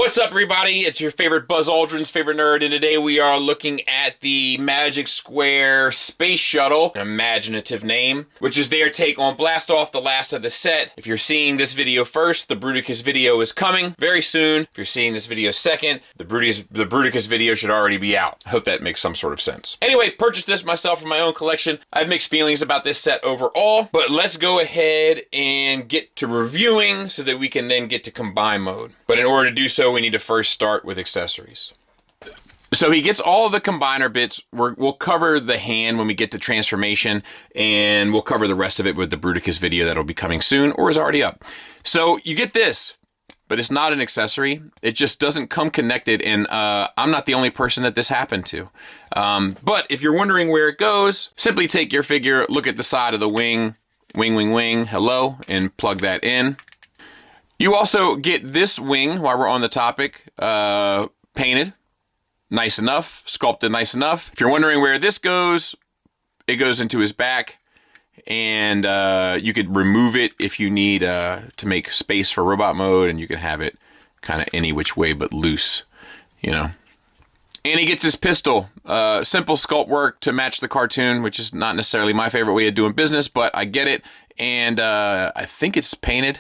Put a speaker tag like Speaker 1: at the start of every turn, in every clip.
Speaker 1: What's up, everybody? It's your favorite Buzz Aldrin's favorite nerd, and today we are looking at the Magic Square Space Shuttle, an imaginative name, which is their take on Blast Off, the last of the set. If you're seeing this video first, the Bruticus video is coming very soon. If you're seeing this video second, the Bruticus video should already be out. I hope that makes some sort of sense. Anyway, purchased this myself for my own collection. I have mixed feelings about this set overall, but let's go ahead and get to reviewing so that we can then get to combine mode. But in order to do so, we need to first start with accessories. So he gets all of the combiner bits. We'll cover the hand when we get to transformation, and we'll cover the rest of it with the Bruticus video that'll be coming soon or is already up. So you get this, but it's not an accessory. It just doesn't come connected, and I'm not the only person that this happened to. But if you're wondering where it goes, simply take your figure, look at the side of the wing, hello, and plug that in. You also get this wing, while we're on the topic, painted nice enough, sculpted nice enough. If you're wondering where this goes, it goes into his back, and you could remove it if you need to make space for robot mode, and you can have it kind of any which way but loose, you know. And he gets his pistol. Simple sculpt work to match the cartoon, which is not necessarily my favorite way of doing business, but I get it. And I think it's painted.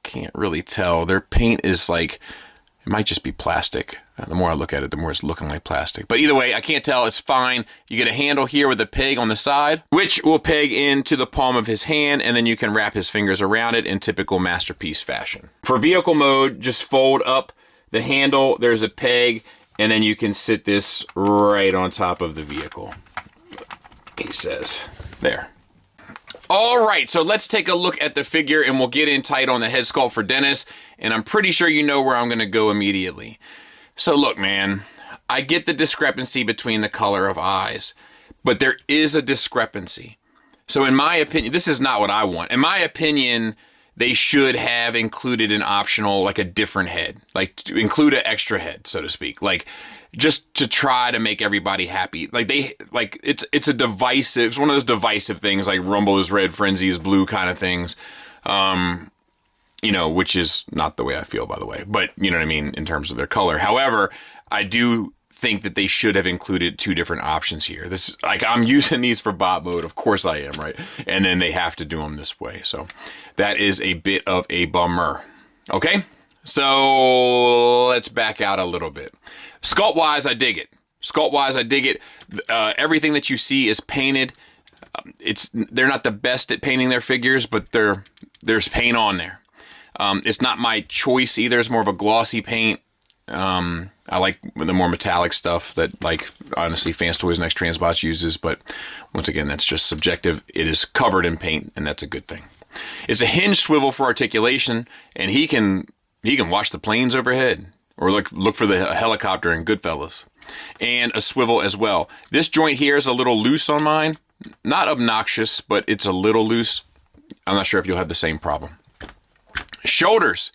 Speaker 1: Can't really tell. Their paint is like, it might just be plastic. The more I look at it, the more it's looking like plastic. But either way, I can't tell. It's fine. You get a handle here with a peg on the side, which will peg into the palm of his hand, and then you can wrap his fingers around it in typical Masterpiece fashion. For vehicle mode, just fold up the handle. There's a peg, and then you can sit this right on top of the vehicle. He says, there. All right, so let's take a look at the figure, and we'll get in tight on the head sculpt for Dennis, and I'm pretty sure you know where I'm going to go immediately. So look, man, I get the discrepancy between the color of eyes, but there is a discrepancy. So in my opinion, this is not what I want. In my opinion, they should have included an optional, like a different head, like to include an extra head, so to speak, like just to try to make everybody happy. Like it's a divisive, it's one of those divisive things, like Rumble is red, Frenzy is blue kind of things. You know, which is not the way I feel, by the way, but you know what I mean in terms of their color. However, I do think that they should have included two different options here. This, like, I'm using these for bot mode, of course I am, right? And then they have to do them this way. So that is a bit of a bummer. Okay, so let's back out a little bit. Sculpt wise, I dig it. Sculpt wise, I dig it. Everything that you see is painted. They're not the best at painting their figures, but there's paint on there. It's not my choice either. It's more of a glossy paint. I like the more metallic stuff that, like, honestly, Fans Toys Next Transbots uses, but once again, that's just subjective. It is covered in paint, and that's a good thing. It's a hinge swivel for articulation, and he can watch the planes overhead, or look for the helicopter in Goodfellas, and a swivel as well. This joint here is a little loose on mine. Not obnoxious, but it's a little loose. I'm not sure if you'll have the same problem. Shoulders.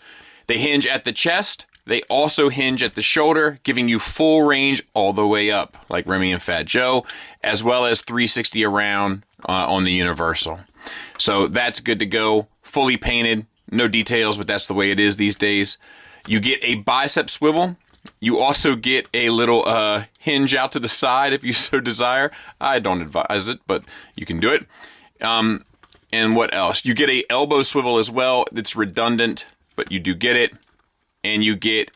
Speaker 1: They hinge at the chest. They also hinge at the shoulder, giving you full range all the way up, like Remy and Fat Joe, as well as 360 around on the Universal. So that's good to go. Fully painted. No details, but that's the way it is these days. You get a bicep swivel. You also get a little hinge out to the side if you so desire. I don't advise it, but you can do it. And what else? You get a elbow swivel as well. It's redundant, but you do get it. And you get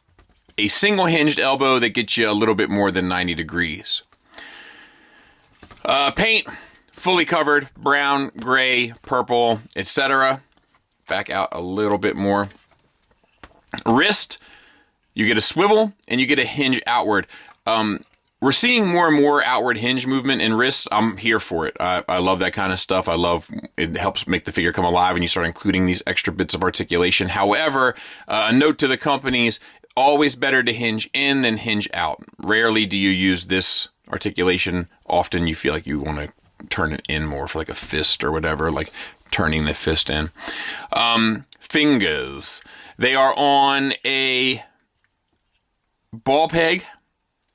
Speaker 1: a single hinged elbow that gets you a little bit more than 90 degrees. Paint, fully covered, brown, gray, purple, etc. Back out a little bit more. Wrist, you get a swivel and you get a hinge outward. We're seeing more and more outward hinge movement in wrists. I'm here for it. I love that kind of stuff. I love it. Helps make the figure come alive when you start including these extra bits of articulation. However, a note to the companies, always better to hinge in than hinge out. Rarely do you use this articulation. Often you feel like you want to turn it in more for like a fist or whatever, like turning the fist in. Fingers. They are on a ball peg.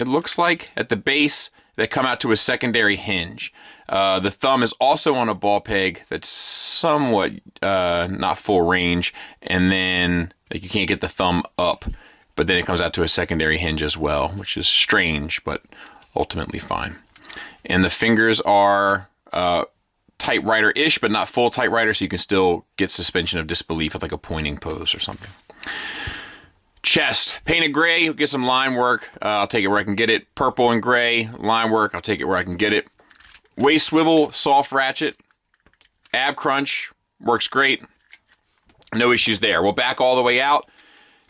Speaker 1: It looks like at the base, they come out to a secondary hinge. The thumb is also on a ball peg that's somewhat not full range, and then like, you can't get the thumb up. but then it comes out to a secondary hinge as well, which is strange, but ultimately fine. And the fingers are typewriter-ish, but not full typewriter, so you can still get suspension of disbelief with like a pointing pose or something. Chest, painted gray, get some line work. I'll take it where I can get it. Purple and gray, line work, I'll take it where I can get it. Waist swivel, soft ratchet. Ab crunch, works great. No issues there. We'll back all the way out.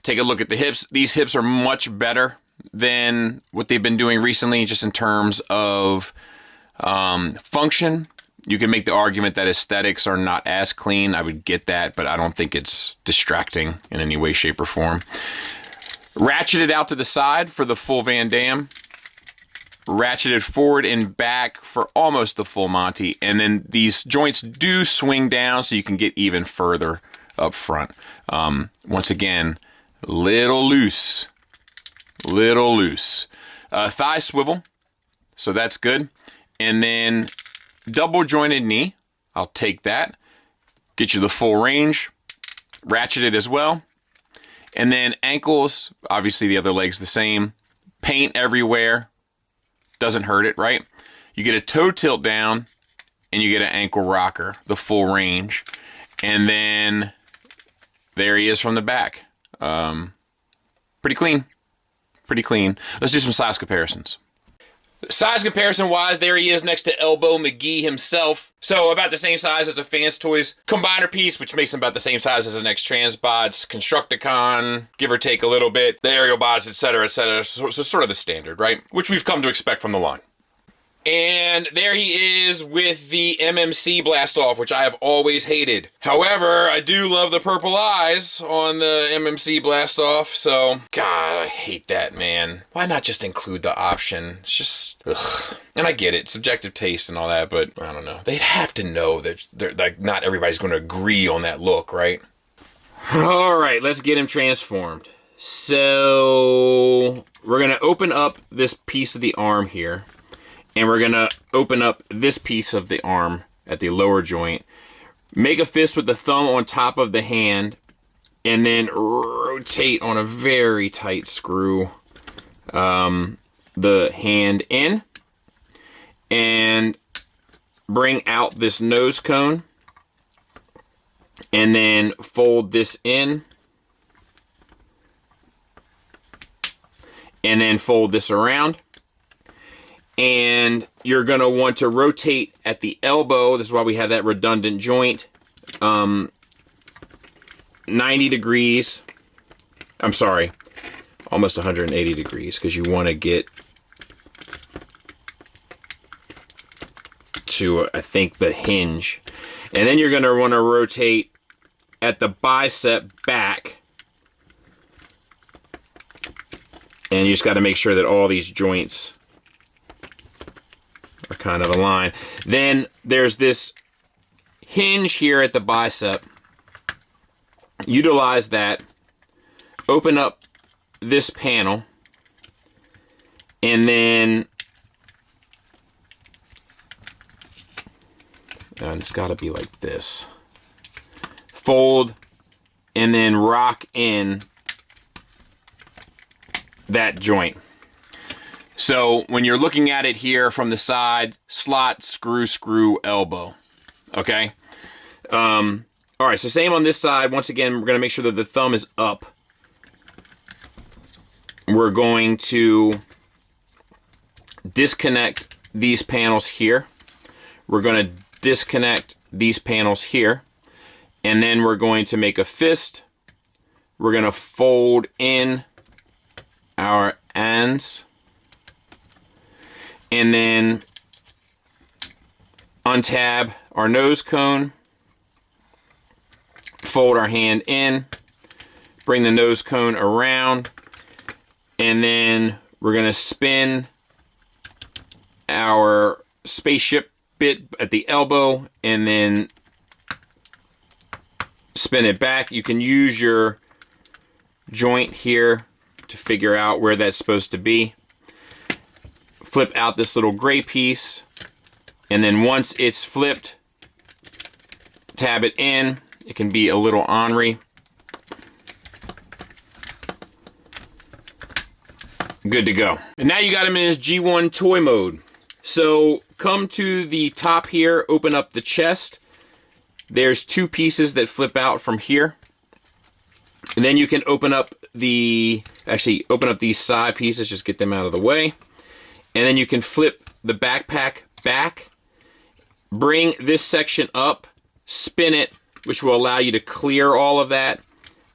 Speaker 1: Take a look at the hips. These hips are much better than what they've been doing recently, just in terms of function. You can make the argument that aesthetics are not as clean. I would get that, but I don't think it's distracting in any way, shape, or form. Ratcheted out to the side for the full Van Damme. Ratcheted forward and back for almost the full Monty. And then these joints do swing down so you can get even further up front. Once again, little loose. Little loose. Thigh swivel, so that's good. And then double jointed knee, I'll take that. Get you the full range. Ratcheted as well. And then ankles, obviously the other leg's the same. Paint everywhere. Doesn't hurt it, right? You get a toe tilt down and you get an ankle rocker, the full range. And then there he is from the back. Pretty clean. Pretty clean. Let's do some size comparisons. Size comparison wise, there he is next to Elbow McGee himself. So about the same size as a Fans Toys combiner piece, which makes him about the same size as the next Transbots, Constructicon, give or take a little bit, the Aerial Bots, etc., etc. So sort of the standard, right? Which we've come to expect from the line. And there he is with the MMC Blastoff, which I have always hated. However, I do love the purple eyes on the MMC Blastoff, so God, I hate that, man. Why not just include the option? It's just, ugh. And I get it, subjective taste and all that, but I don't know. They'd have to know that they're like not everybody's going to agree on that look, right? All right, let's get him transformed. So we're going to open up this piece of the arm here. And we're going to open up this piece of the arm at the lower joint. Make a fist with the thumb on top of the hand. And then rotate on a very tight screw the hand in. And bring out this nose cone. And then fold this in. And then fold this around. And you're going to want to rotate at the elbow. This is why we have that redundant joint. 90 degrees. I'm sorry. Almost 180 degrees because you want to get to, I think, the hinge. And then you're going to want to rotate at the bicep back. And you just got to make sure that all these joints are kind of aligned. Then there's this hinge here at the bicep. Utilize that. Open up this panel. And then and it's got to be like this. Fold and then rock in that joint. So when you're looking at it here from the side, slot, screw, screw, elbow. Okay? All right, so same on this side. Once again, we're going to make sure that the thumb is up. We're going to disconnect these panels here. We're going to disconnect these panels here. And then we're going to make a fist. We're going to fold in our ends. And then untab our nose cone, fold our hand in, bring the nose cone around, and then we're going to spin our spaceship bit at the elbow and then spin it back. You can use your joint here to figure out where that's supposed to be. Flip out this little gray piece, and then once it's flipped, tab it in. It can be a little ornery. good to go. And now you got him in his G1 toy mode. So come to the top here, open up the chest. There's 2 pieces that flip out from here. And then you can open up these side pieces, just get them out of the way. And then you can flip the backpack back, bring this section up, spin it, which will allow you to clear all of that.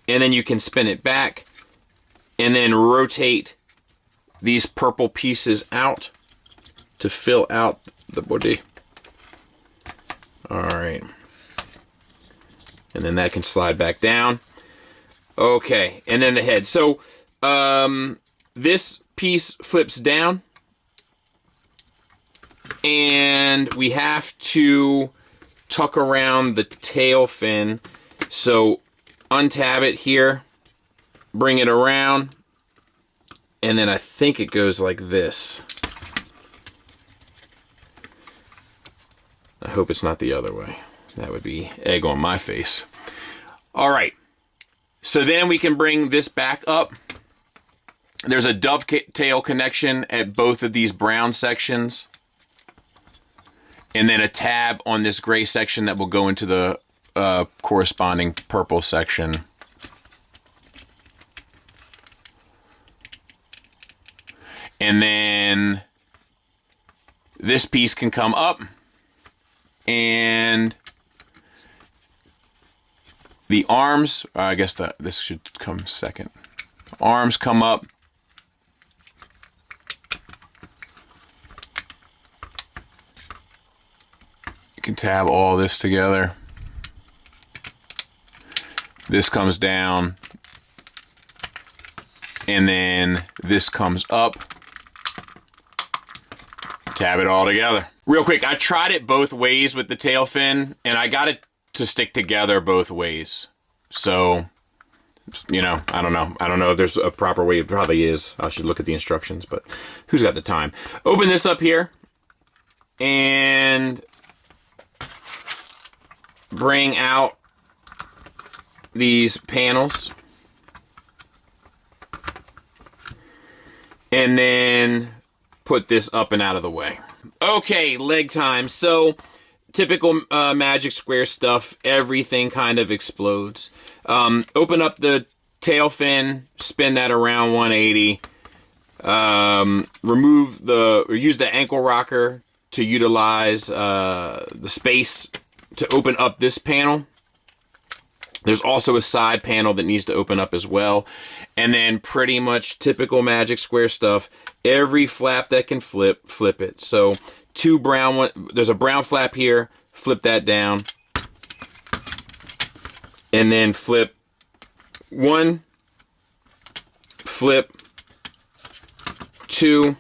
Speaker 1: And then you can spin it back and then rotate these purple pieces out to fill out the body. All right. And then that can slide back down. Okay, and then the head. So this piece flips down, and we have to tuck around the tail fin. So untab it here, bring it around, and then I think it goes like this. I hope it's not the other way. That would be egg on my face. All right. So then we can bring this back up. There's a dovetail connection at both of these brown sections. And then a tab on this gray section that will go into the corresponding purple section. And then this piece can come up. And the arms, I guess this should come second. Arms come up. You can tab all this together. This comes down. And then this comes up. Tab it all together. Real quick, I tried it both ways with the tail fin, and I got it to stick together both ways. So, you know, I don't know if there's a proper way. It probably is. I should look at the instructions, but who's got the time? Open this up here and bring out these panels. And then put this up and out of the way. Okay, leg time. So, typical Magic Square stuff, everything kind of explodes. Open up the tail fin, spin that around 180. Use the ankle rocker to utilize the space to open up this panel. There's also a side panel that needs to open up as well. And then pretty much typical Magic Square stuff. Every flap that can flip it. So there's a brown flap here, flip that down. And then flip one, flip two.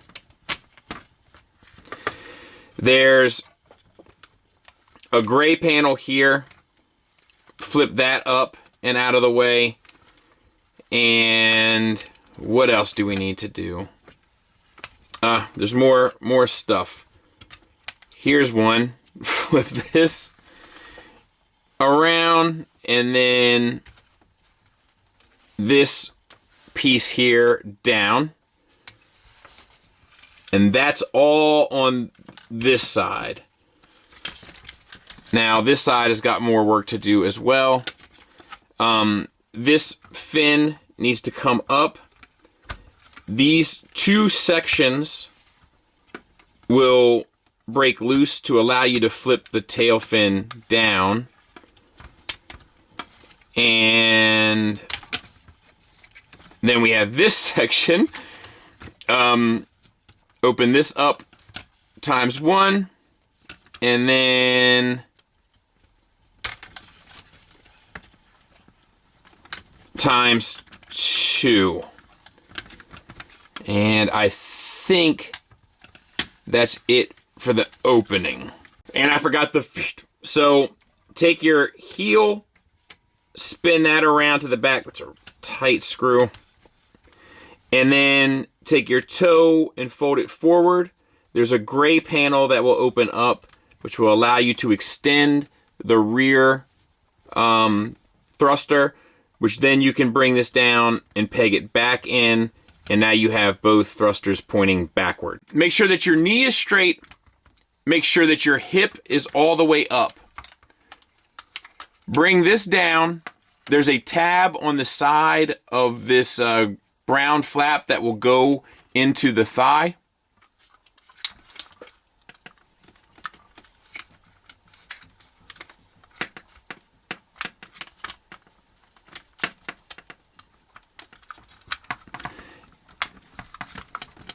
Speaker 1: There's a gray panel here. Flip that up and out of the way. And what else do we need to do? There's more stuff. Here's one. Flip this around, and then this piece here down. And that's all on this side. Now, this side has got more work to do as well. This fin needs to come up. These two sections will break loose to allow you to flip the tail fin down. And then we have this section. Open this up times one, and then times two. And I think that's it for the opening. And I forgot the feet. So take your heel, spin that around to the back. That's a tight screw. And then take your toe and fold it forward. There's a gray panel that will open up, which will allow you to extend the rear thruster, which then you can bring this down and peg it back in And now you have both thrusters pointing backward. Make sure that your knee is straight. Make sure that your hip is all the way up. Bring this down. There's a tab on the side of this brown flap that will go into the thigh.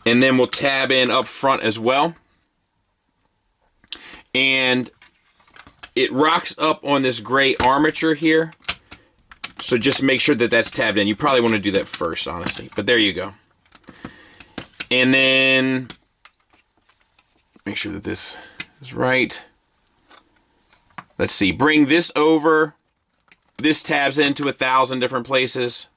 Speaker 1: And then we'll tab in up front as well. And it rocks up on this gray armature here. So just make sure that that's tabbed in. You probably want to do that first, honestly. But there you go. And then make sure that this is right. Let's see. Bring this over. This tabs into 1,000 different places.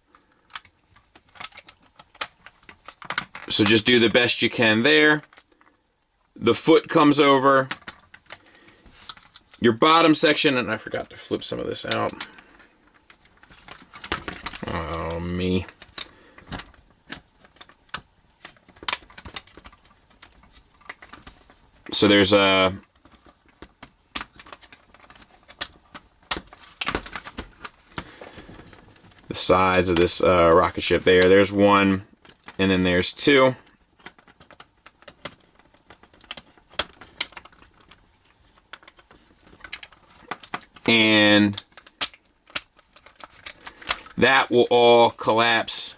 Speaker 1: So just do the best you can there. The foot comes over. Your bottom section, and I forgot to flip some of this out. Oh, me. So there's the sides of this rocket ship there. There's one. And then there's two. And that will all collapse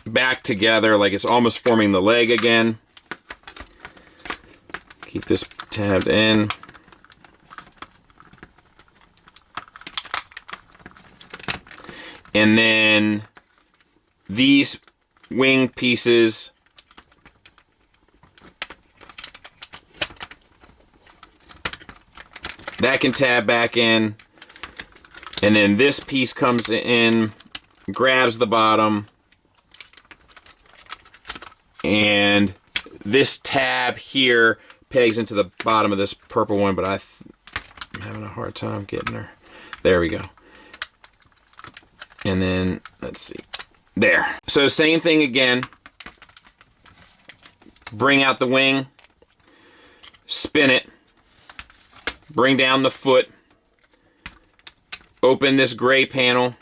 Speaker 1: back together like it's almost forming the leg again. Keep this tabbed in. And then these wing pieces that can tab back in, and then this piece comes in, grabs the bottom, and this tab here pegs into the bottom of this purple one, but I'm having a hard time getting her. There we go. And then let's see. There. So same thing again. Bring out the wing. Spin it. Bring down the foot. Open this gray panel.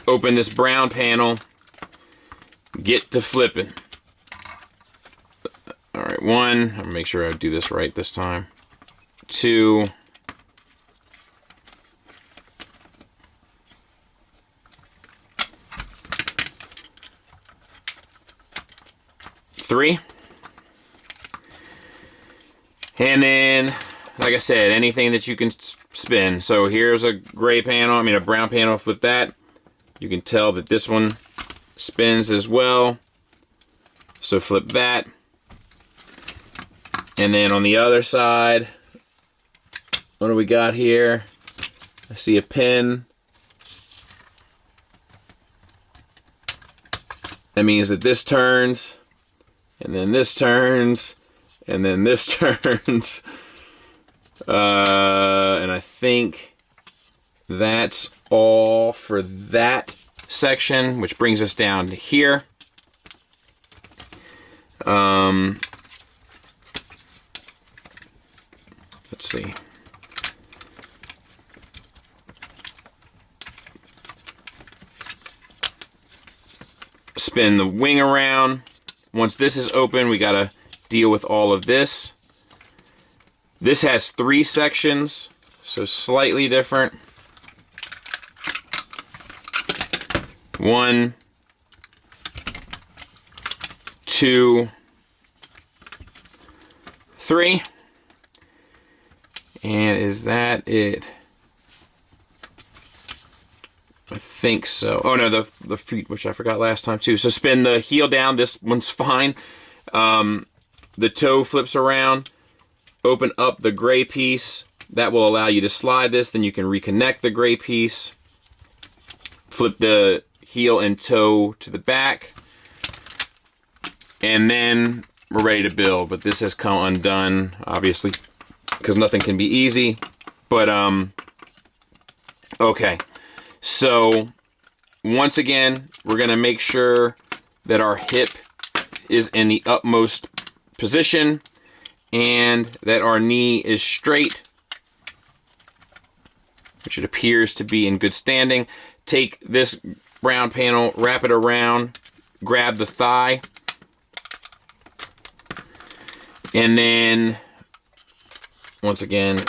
Speaker 1: Open this brown panel. Get to flipping. Alright, one. I'm going to make sure I do this right this time. Two. 3. And then, like I said, anything that you can spin. So here's a gray panel, a brown panel, flip that. You can tell that this one spins as well. So flip that. And then on the other side, what do we got here? I see a pin. That means that this turns. And then this turns, and then this turns. And I think that's all for that section, which brings us down to here. Let's see. Spin the wing around. Once this is open, we gotta deal with all of this. This has 3 sections, so slightly different. 1, 2, 3. And is that it? I think so. Oh no, the feet, which I forgot last time too. So spin the heel down. This one's fine. The toe flips around. Open up the gray piece. That will allow you to slide this. Then you can reconnect the gray piece. Flip the heel and toe to the back. And then we're ready to build. But this has come undone, obviously, because nothing can be easy. But, okay. So once again, we're going to make sure that our hip is in the utmost position and that our knee is straight, which it appears to be in good standing. Take this brown panel, wrap it around, grab the thigh, and then, once again,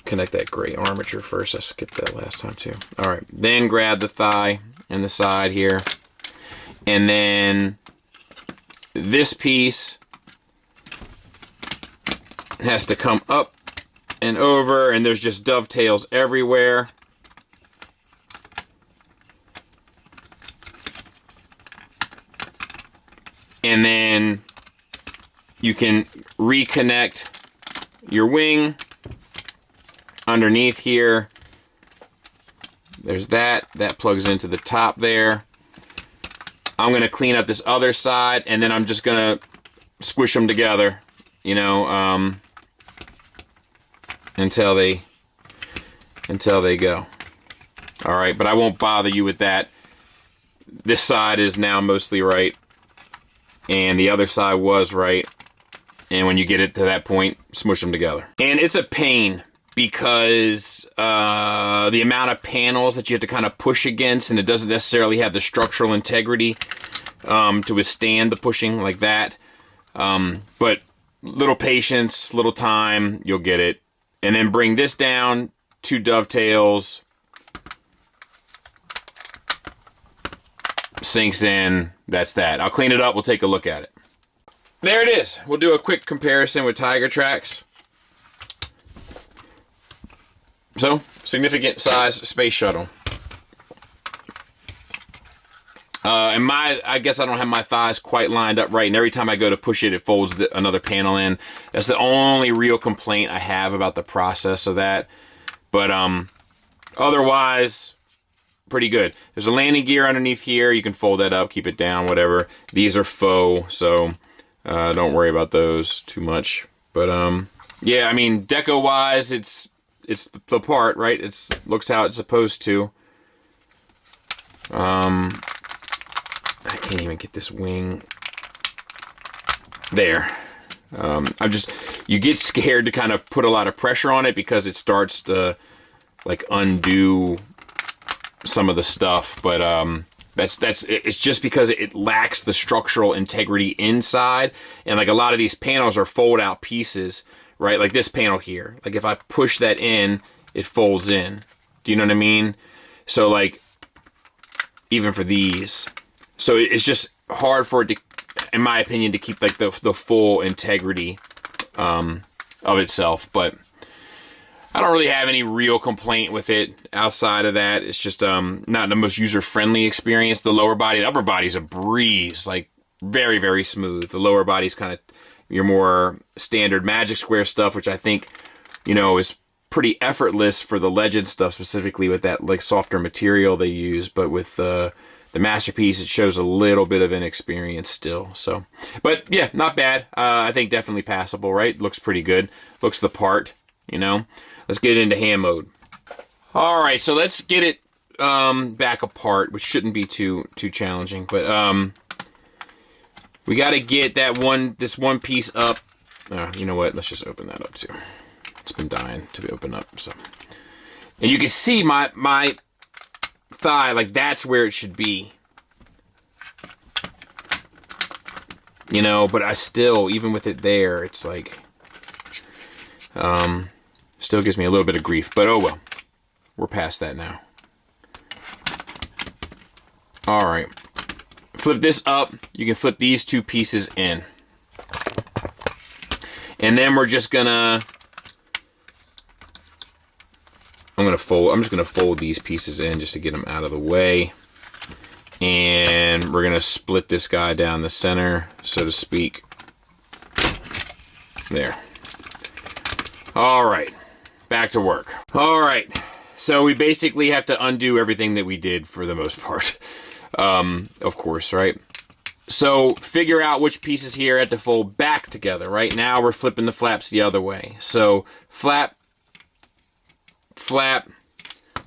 Speaker 1: connect that gray armature first. I skipped that last time too. All right, then grab the thigh and the side here, and then this piece has to come up and over, and there's just dovetails everywhere. And then you can reconnect your wing underneath here. There's that. That plugs into the top there. I'm going to clean up this other side, and then I'm just going to squish them together, you know, until they go. All right, but I won't bother you with that. This side is now mostly right, and the other side was right. And when you get it to that point, smush them together. And it's a pain because the amount of panels that you have to kind of push against, and it doesn't necessarily have the structural integrity to withstand the pushing like that. But little patience, little time, you'll get it. And then bring this down, 2 dovetails, sinks in, that's that. I'll clean it up, we'll take a look at it. There it is. We'll do a quick comparison with Tiger Tracks. So, significant size space shuttle. And I guess I don't have my thighs quite lined up right, and every time I go to push it, it folds another panel in. That's the only real complaint I have about the process of that. But otherwise, pretty good. There's a landing gear underneath here. You can fold that up, keep it down, whatever. These are faux, so don't worry about those too much. But yeah, I mean, deco-wise, it's the part, right? It looks how it's supposed to. I can't even get this wing there. You get scared to kind of put a lot of pressure on it because it starts to like undo some of the stuff, but it's just because it lacks the structural integrity inside, and like a lot of these panels are fold out pieces, right? Like this panel here, like if I push that in, it folds in. Do you know what I mean? So like, even for these, so it's just hard for it to, in my opinion, to keep like the full integrity of itself. But I don't really have any real complaint with it outside of that. It's just not the most user-friendly experience. The lower body, the upper body's a breeze, like very, very smooth. The lower body's kind of your more standard Magic Square stuff, which I think, you know, is pretty effortless for the Legend stuff, specifically with that like softer material they use. But with the Masterpiece, it shows a little bit of inexperience still. So, but yeah, not bad. I think definitely passable, right? Looks pretty good. Looks the part, you know. Let's get it into hand mode. All right, so let's get it back apart, which shouldn't be too challenging. But we got to get this one piece up. You know what? Let's just open that up too. It's been dying to be opened up. So, and you can see my thigh, like that's where it should be. You know, but I still, even with it there, it's like, still gives me a little bit of grief, but oh well. We're past that now. All right. Flip this up. You can flip these 2 pieces in. And then we're just gonna, I'm just gonna fold these pieces in just to get them out of the way. And we're gonna split this guy down the center, so to speak. There. All right, back to work. All right, so we basically have to undo everything that we did for the most part, of course, right? So figure out which pieces here have to fold back together. Right now we're flipping the flaps the other way. So flap, flap,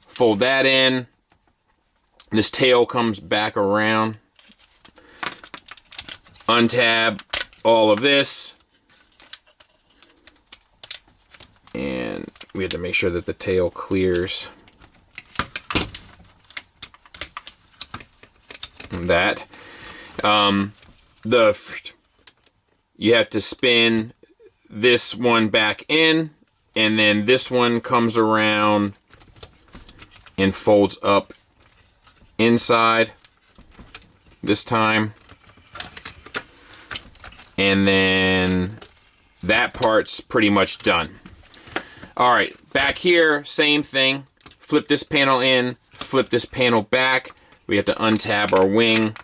Speaker 1: fold that in, This tail comes back around. Untab all of this. And we have to make sure that the tail clears. That. You have to spin this one back in, and then this one comes around and folds up inside this time. And then that part's pretty much done. All right, back here, same thing. Flip this panel in, flip this panel back. We have to untab our wing.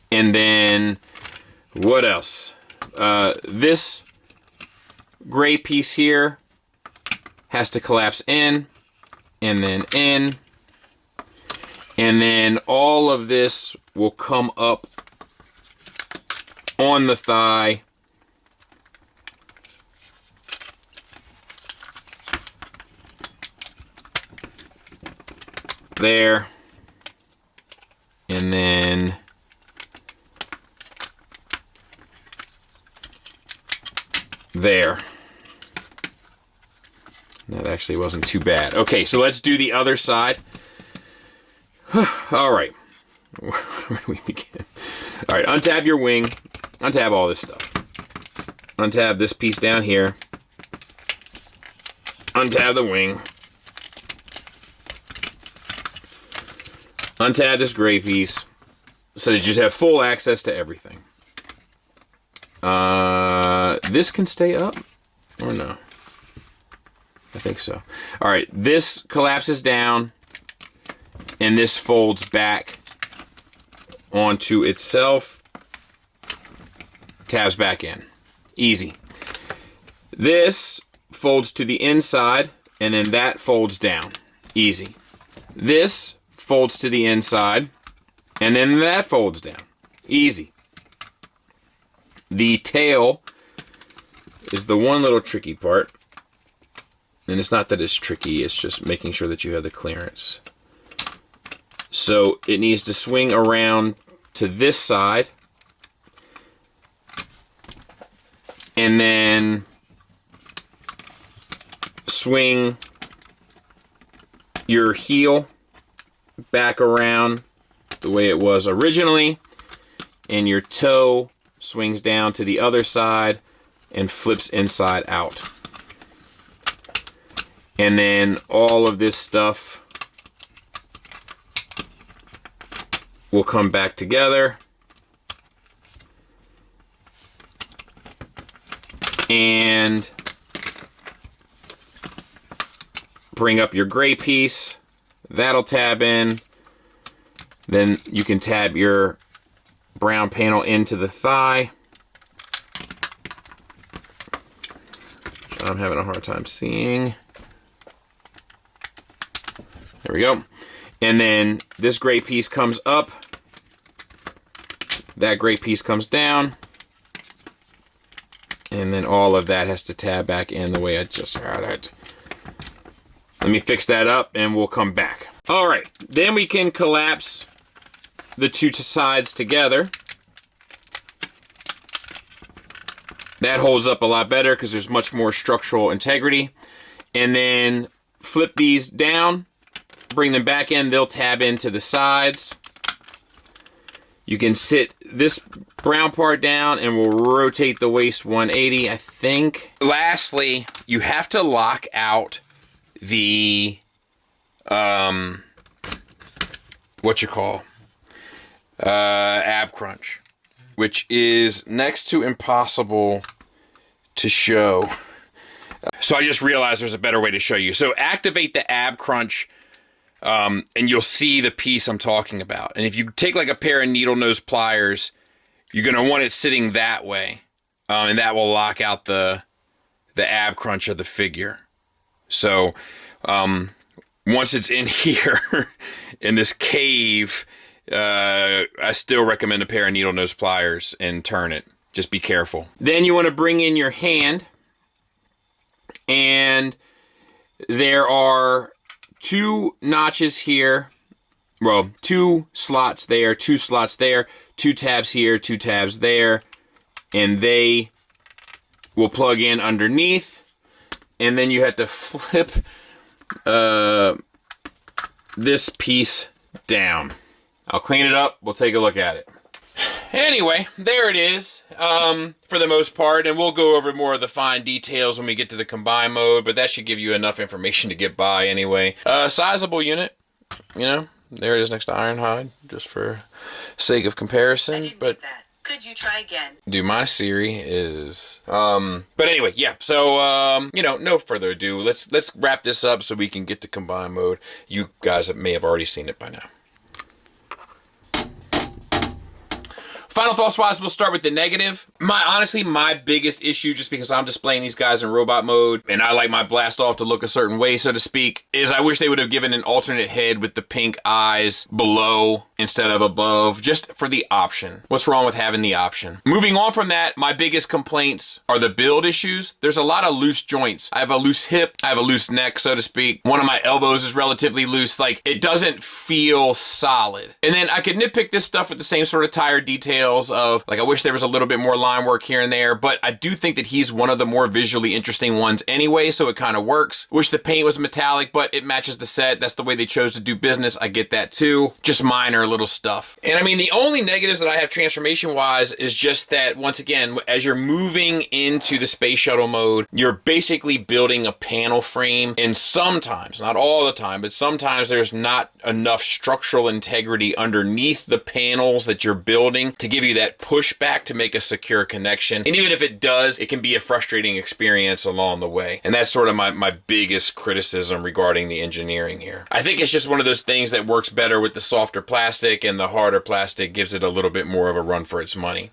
Speaker 1: And then, what else? This gray piece here has to collapse in, and then in. And then all of this will come up on the thigh. There. And then there. That actually wasn't too bad. Okay, so let's do the other side. All right. Where do we begin? All right, untab your wing. Untab all this stuff. Untab this piece down here. Untab the wing. Untab this gray piece so that you just have full access to everything. This can stay up or no? I think so. All right, this collapses down and this folds back onto itself. Tabs back in. Easy. This folds to the inside and then that folds down. Easy. This folds to the inside, and then that folds down. Easy. The tail is the one little tricky part. And it's not that it's tricky, it's just making sure that you have the clearance. So it needs to swing around to this side. And then swing your heel back around the way it was originally, and your toe swings down to the other side and flips inside out. And then all of this stuff will come back together. And bring up your gray piece. That'll tab in. Then you can tab your brown panel into the thigh. Which I'm having a hard time seeing. There we go. And then this gray piece comes up. That gray piece comes down. And then all of that has to tab back in the way I just had it. Let me fix that up and we'll come back. All right, then we can collapse the two sides together. That holds up a lot better because there's much more structural integrity. And then flip these down, bring them back in, they'll tab into the sides. You can sit this brown part down and we'll rotate the waist 180, I think. Lastly, you have to lock out the ab crunch, which is next to impossible to show. So I just realized there's a better way to show you. So activate the ab crunch, and you'll see the piece I'm talking about. And if you take like a pair of needle nose pliers, you're gonna want it sitting that way, and that will lock out the ab crunch of the figure. So once it's in here in this cave, I still recommend a pair of needle nose pliers and turn it. Just be careful. Then you want to bring in your hand, and there are 2 notches here. Well, 2 slots there, 2 slots there, 2 tabs here, 2 tabs there, and they will plug in underneath. And then you have to flip this piece down. I'll clean it up. We'll take a look at it. Anyway, there it is, for the most part, and we'll go over more of the fine details when we get to the combine mode, but that should give you enough information to get by anyway. Sizable unit, you know, there it is next to Ironhide, just for sake of comparison, but...
Speaker 2: Could you try again?
Speaker 1: Dude, my Siri is... But anyway, yeah, so, you know, no further ado, let's wrap this up so we can get to combine mode. You guys may have already seen it by now. Final thoughts wise, we'll start with the negative. Honestly, my biggest issue, just because I'm displaying these guys in robot mode, and I like my blast off to look a certain way, so to speak, is I wish they would have given an alternate head with the pink eyes below instead of above, just for the option. What's wrong with having the option? Moving on from that, my biggest complaints are the build issues. There's a lot of loose joints. I have a loose hip, I have a loose neck, so to speak. One of my elbows is relatively loose. Like, it doesn't feel solid. And then I could nitpick this stuff with the same sort of tire details of, like, I wish there was a little bit more line work here and there, but I do think that he's one of the more visually interesting ones anyway, so it kind of works. Wish the paint was metallic, but it matches the set. That's the way they chose to do business. I get that too. Just minor little stuff. And I mean, the only negatives that I have transformation-wise is just that, once again, as you're moving into the space shuttle mode, you're basically building a panel frame, and sometimes, not all the time, but sometimes there's not enough structural integrity underneath the panels that you're building to give you that pushback to make a secure connection. And even if it does, it can be a frustrating experience along the way. And that's sort of my biggest criticism regarding the engineering here. I think it's just one of those things that works better with the softer plastic, and the harder plastic gives it a little bit more of a run for its money.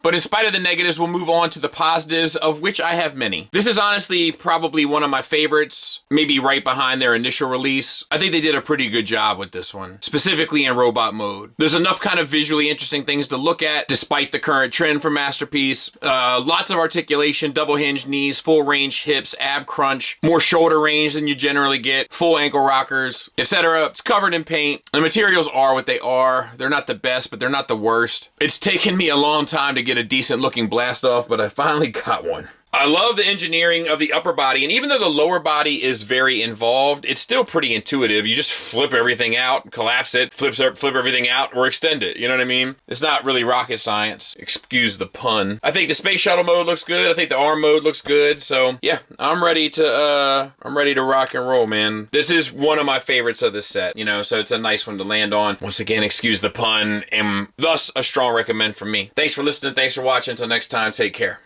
Speaker 1: But in spite of the negatives, we'll move on to the positives, of which I have many. This is honestly probably one of my favorites, maybe right behind their initial release. I think they did a pretty good job with this one, specifically in robot mode. There's enough kind of visually interesting things to look at, despite the current trend for Masterpiece. Lots of articulation, double hinge knees, full range hips, ab crunch, more shoulder range than you generally get, full ankle rockers, etc. It's covered in paint. The materials are what they are. They're not the best, but they're not the worst. It's taken me a long time to get a decent looking blast off, but I finally got one. I love the engineering of the upper body, and even though the lower body is very involved, it's still pretty intuitive. You just flip everything out, collapse it, flip everything out, or extend it. You know what I mean? It's not really rocket science. Excuse the pun. I think the space shuttle mode looks good. I think the arm mode looks good. So yeah, I'm ready to rock and roll, man. This is one of my favorites of this set, you know, so it's a nice one to land on. Once again, excuse the pun, and thus a strong recommend from me. Thanks for listening. Thanks for watching. Until next time, take care.